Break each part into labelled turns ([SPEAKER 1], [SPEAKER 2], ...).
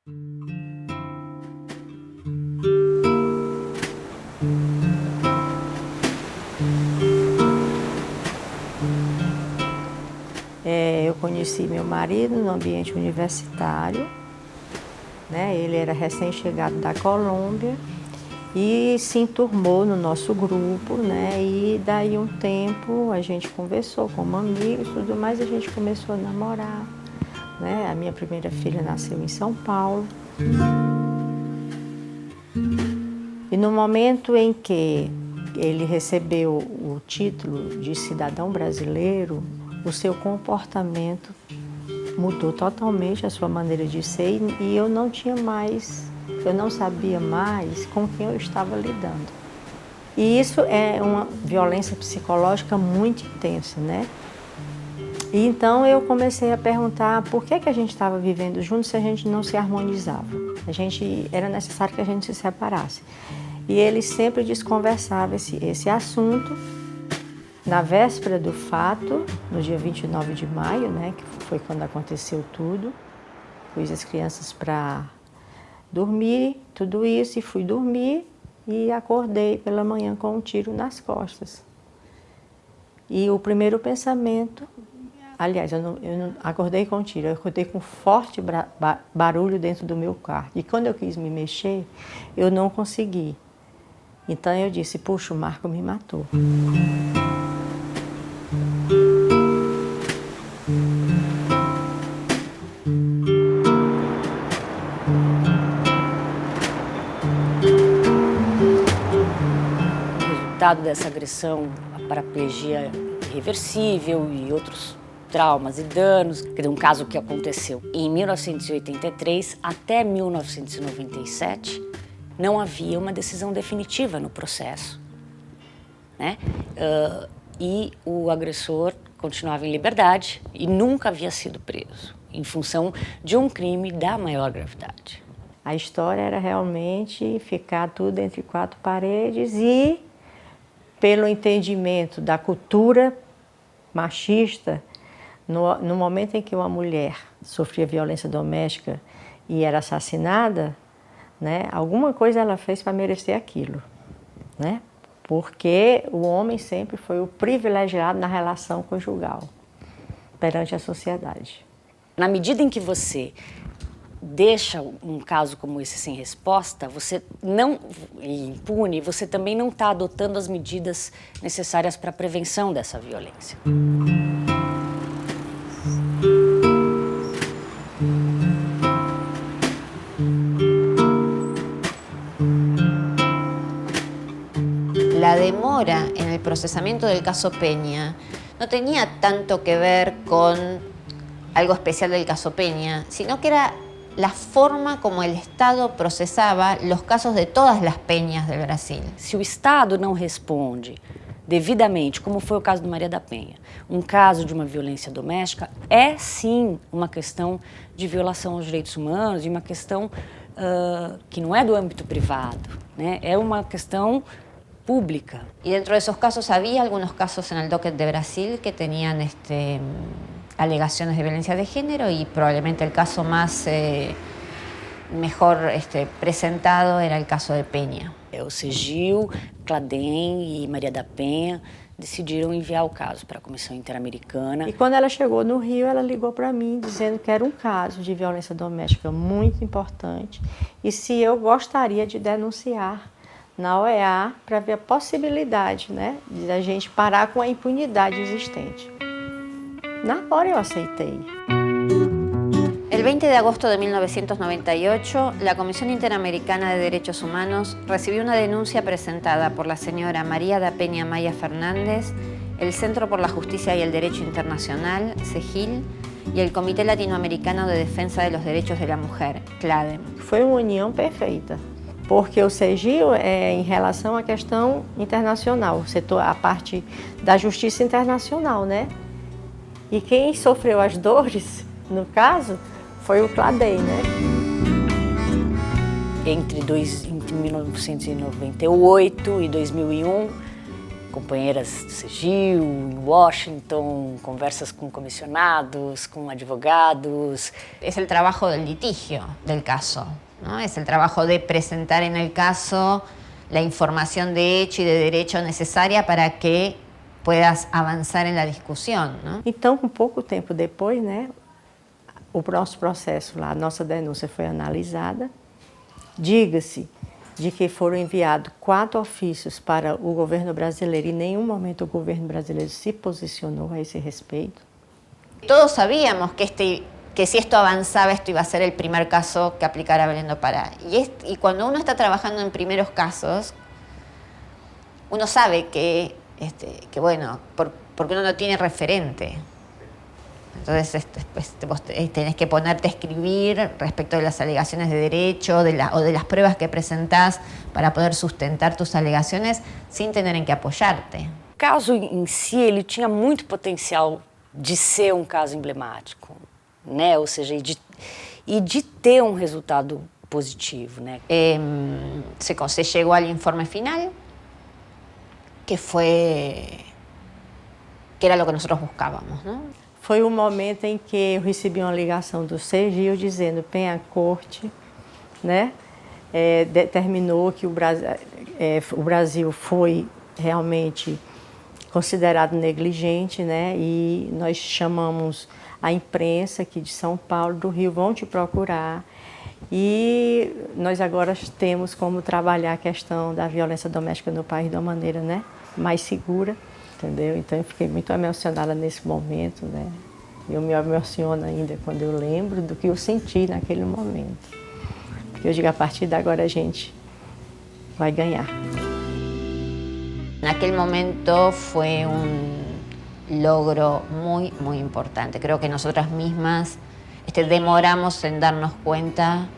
[SPEAKER 1] Eu conheci meu marido no ambiente universitário, né? Ele era recém-chegado da Colômbia e se enturmou no nosso grupo, né? E daí um tempo a gente conversou como amigos e tudo mais, a gente começou a namorar, né? A minha primeira filha nasceu em São Paulo. E no momento em que ele recebeu o título de cidadão brasileiro, o seu comportamento mudou totalmente, a sua maneira de ser, e eu não sabia mais com quem eu estava lidando. E isso é uma violência psicológica muito intensa, né? E então eu comecei a perguntar por que a gente estava vivendo juntos se a gente não se harmonizava. Era necessário que a gente se separasse. E ele sempre desconversava esse assunto. Na véspera do fato, no dia 29 de maio, né, que foi quando aconteceu tudo, pus as crianças para dormir, tudo isso, e fui dormir e acordei pela manhã com um tiro nas costas. E o primeiro pensamento, aliás, eu não acordei com um tiro, eu acordei com um forte barulho dentro do meu quarto. E quando eu quis me mexer, eu não consegui. Então eu disse, puxa, o Marco me matou.
[SPEAKER 2] Resultado dessa agressão, a paraplegia irreversível e outros traumas e danos. Quer dizer, um caso que aconteceu em 1983 até 1997, não havia uma decisão definitiva no processo, né? E o agressor continuava em liberdade e nunca havia sido preso, em função de um crime da maior gravidade.
[SPEAKER 1] A história era realmente ficar tudo entre quatro paredes e, pelo entendimento da cultura machista, no momento em que uma mulher sofria violência doméstica e era assassinada, né, alguma coisa ela fez para merecer aquilo, né? Porque o homem sempre foi o privilegiado na relação conjugal perante a sociedade.
[SPEAKER 2] Na medida em que você deixa um caso como esse sem resposta, você não, impune, você também não está adotando as medidas necessárias para a prevenção dessa violência.
[SPEAKER 3] La demora en el procesamiento del caso Peña no tenía tanto que ver con algo especial del caso Peña, sino que era la forma como el Estado procesaba los casos de todas las peñas del Brasil.
[SPEAKER 2] Se o Estado não responde devidamente, como foi o caso do Maria da Penha, um caso de uma violência doméstica é sim uma questão de violação aos direitos humanos, de uma questão que não é do âmbito privado, né? É uma questão pública.
[SPEAKER 3] Y dentro de esos casos había algunos casos en el docket de Brasil que tenían alegaciones de violencia de género, y probablemente el caso más mejor presentado era el caso de Peña.
[SPEAKER 2] O CEGIL, CLADEM e Maria da Penha decidiram enviar o caso para a Comissão Interamericana.
[SPEAKER 1] E quando ela chegou no Rio, ela ligou para mim dizendo que era um caso de violência doméstica muito importante e se eu gostaria de denunciar na OEA para ver a possibilidade, né, de a gente parar com a impunidade existente. Na hora eu aceitei.
[SPEAKER 3] El 20 de agosto de 1998, la Comisión Interamericana de Derechos Humanos recibió una denuncia presentada por la señora María da Peña Maya Fernández, el Centro por la Justicia y el Derecho Internacional, CEGIL, y el Comité Latinoamericano de Defensa de los Derechos de la Mujer, CLADEM.
[SPEAKER 1] Foi uma união perfeita, porque o CEGIL é em relação à questão internacional, a parte da justiça internacional, né? E quem sofreu as dores, no caso, foi o CLADEM, né?
[SPEAKER 2] Entre 1998 e 2001, companheiras do CEGIL, em Washington, conversas com comissionados, com advogados.
[SPEAKER 3] Es el trabajo del litigio del caso, ¿no? Es el trabajo de presentar en el caso la información de hecho y de derecho necesaria para que puedas avanzar en la discusión, ¿no?
[SPEAKER 1] Então, com pouco tempo depois, né, o nosso processo lá, a nossa denúncia foi analisada. Diga-se de que foram enviados 4 ofícios para o governo brasileiro e em nenhum momento o governo brasileiro se posicionou a esse respeito.
[SPEAKER 3] Todos sabíamos que si esto avanzaba, esto iba a ser el primer caso que aplicara Belén do Pará. Y cuando uno está trabajando en primeros casos, uno sabe que bueno, porque uno no tiene referente. Entonces vos tenés que ponerte a escribir respecto de las alegaciones de derecho o de las pruebas que presentás para poder sustentar tus alegaciones sin tener en qué apoyarte.
[SPEAKER 2] O caso em si, ele tinha muito potencial de ser um caso emblemático, né? Ou seja, e de ter um resultado positivo, né?
[SPEAKER 3] Se llegó al informe final, que era lo que nosotros buscábamos, ¿no?
[SPEAKER 1] Foi o momento em que eu recebi uma ligação do CEGIL dizendo que a corte, né, determinou que o Brasil foi realmente considerado negligente, né, e nós chamamos a imprensa aqui de São Paulo, do Rio, vão te procurar. E nós agora temos como trabalhar a questão da violência doméstica no país de uma maneira, né, mais segura. Entendeu? Então eu fiquei muito emocionada nesse momento, né? Eu me emociono ainda quando eu lembro do que eu senti naquele momento. Porque eu digo, a partir de agora a gente vai ganhar.
[SPEAKER 3] En aquel momento fue un logro muy, muy importante. Creo que nosotras mismas demoramos en darnos cuenta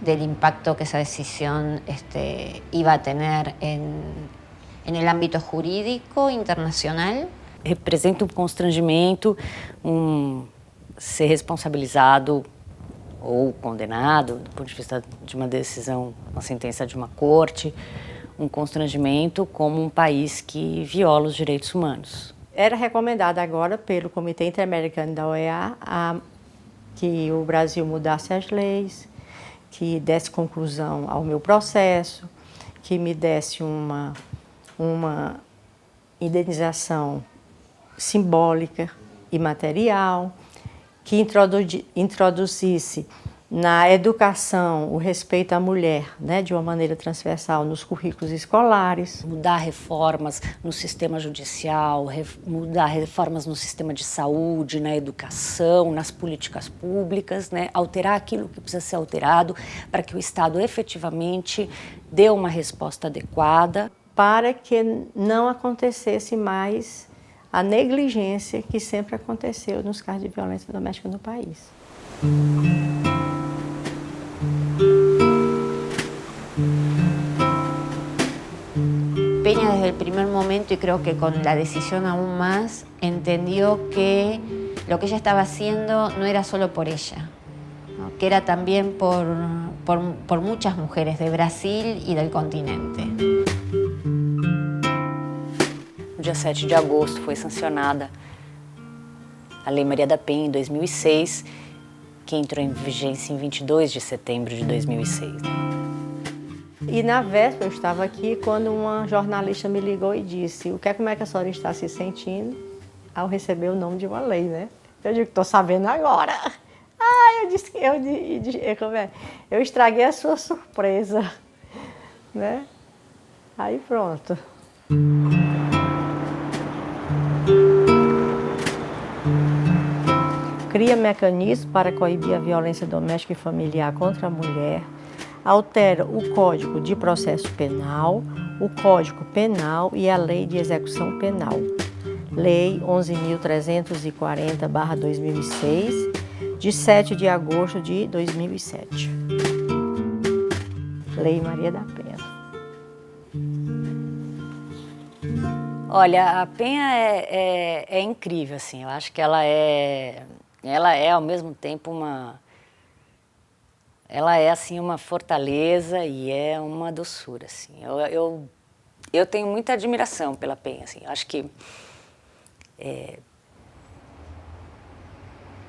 [SPEAKER 3] del impacto que esa decisión iba a tener en el ámbito jurídico internacional.
[SPEAKER 2] Representa um constrangimento, ser responsabilizado ou condenado, do ponto de vista de uma decisão, uma sentença de uma corte, um constrangimento como um país que viola os direitos humanos.
[SPEAKER 1] Era recomendado agora pelo Comitê Interamericano da OEA que o Brasil mudasse as leis, que desse conclusão ao meu processo, que me desse uma indenização simbólica e material, que introduzisse na educação o respeito à mulher, né, de uma maneira transversal nos currículos escolares.
[SPEAKER 2] Mudar reformas no sistema judicial, mudar reformas no sistema de saúde, na educação, nas políticas públicas, né, alterar aquilo que precisa ser alterado para que o Estado efetivamente dê uma resposta adequada.
[SPEAKER 1] Para que não acontecesse mais a negligência que sempre aconteceu nos casos de violência doméstica no país.
[SPEAKER 3] Peña desde el primer momento, y creo que con la decisión aún más, entendió que lo que ella estaba haciendo no era solo por ella, ¿no? Que era también por muchas mujeres de Brasil y del continente.
[SPEAKER 2] No dia 7 de agosto foi sancionada a Lei Maria da Penha, em 2006, que entrou em vigência em 22 de setembro de 2006.
[SPEAKER 1] E na véspera eu estava aqui quando uma jornalista me ligou e disse: como é que a senhora está se sentindo ao receber o nome de uma lei, né? Eu digo, estou sabendo agora. Eu disse que eu estraguei a sua surpresa, né? Aí pronto. Cria mecanismos para coibir a violência doméstica e familiar contra a mulher, altera o Código de Processo Penal, o Código Penal e a Lei de Execução Penal. Lei 11.340/2006, de 7 de agosto de 2007. Lei Maria da Penha.
[SPEAKER 2] Olha, a Penha é incrível, assim. Eu acho que ela é ao mesmo tempo ela é assim uma fortaleza e é uma doçura, assim. Eu tenho muita admiração pela Penha, assim, acho que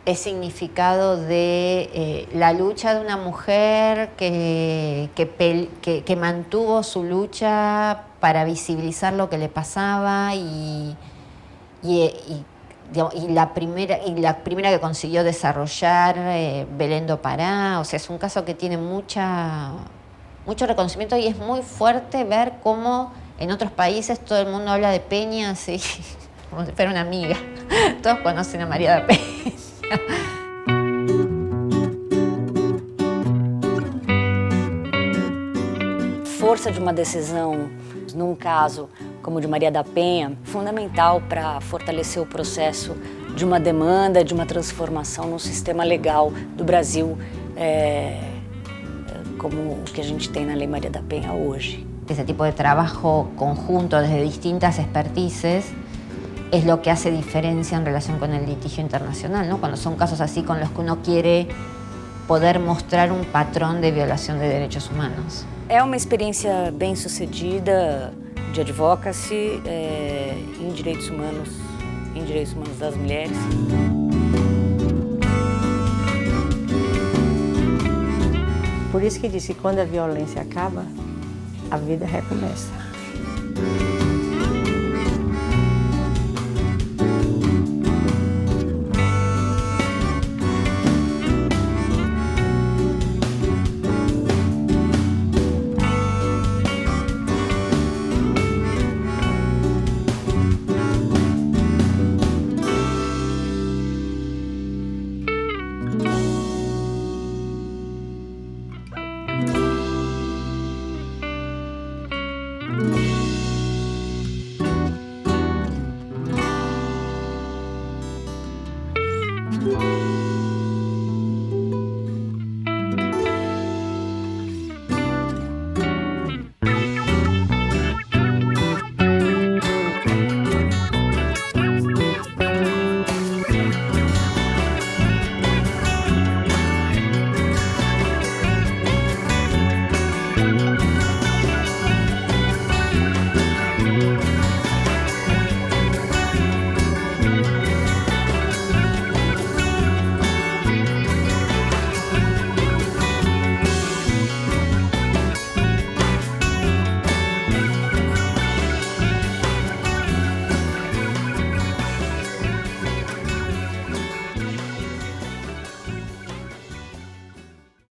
[SPEAKER 3] es significado de la lucha de una mujer que mantuvo su lucha para visibilizar lo que le pasaba digamos, la primera que consiguió desarrollar Belén do Pará. O sea, es un caso que tiene mucho reconocimiento y es muy fuerte ver cómo en otros países todo el mundo habla de Peña así, como si fuera una amiga. Todos conocen a María da Penha.
[SPEAKER 2] Força de uma decisão, num caso como o de Maria da Penha, fundamental para fortalecer o processo de uma demanda, de uma transformação no sistema legal do Brasil, como o que a gente tem na Lei Maria da Penha hoje.
[SPEAKER 3] Ese tipo de trabajo conjunto desde distintas expertices es lo que hace diferencia en relación con el litigio internacional, ¿no? Cuando son casos así con los que uno quiere poder mostrar un patrón de violación de derechos humanos.
[SPEAKER 2] É uma experiência bem-sucedida de advocacy em direitos humanos das mulheres.
[SPEAKER 1] Por isso que diz que quando a violência acaba, a vida recomeça.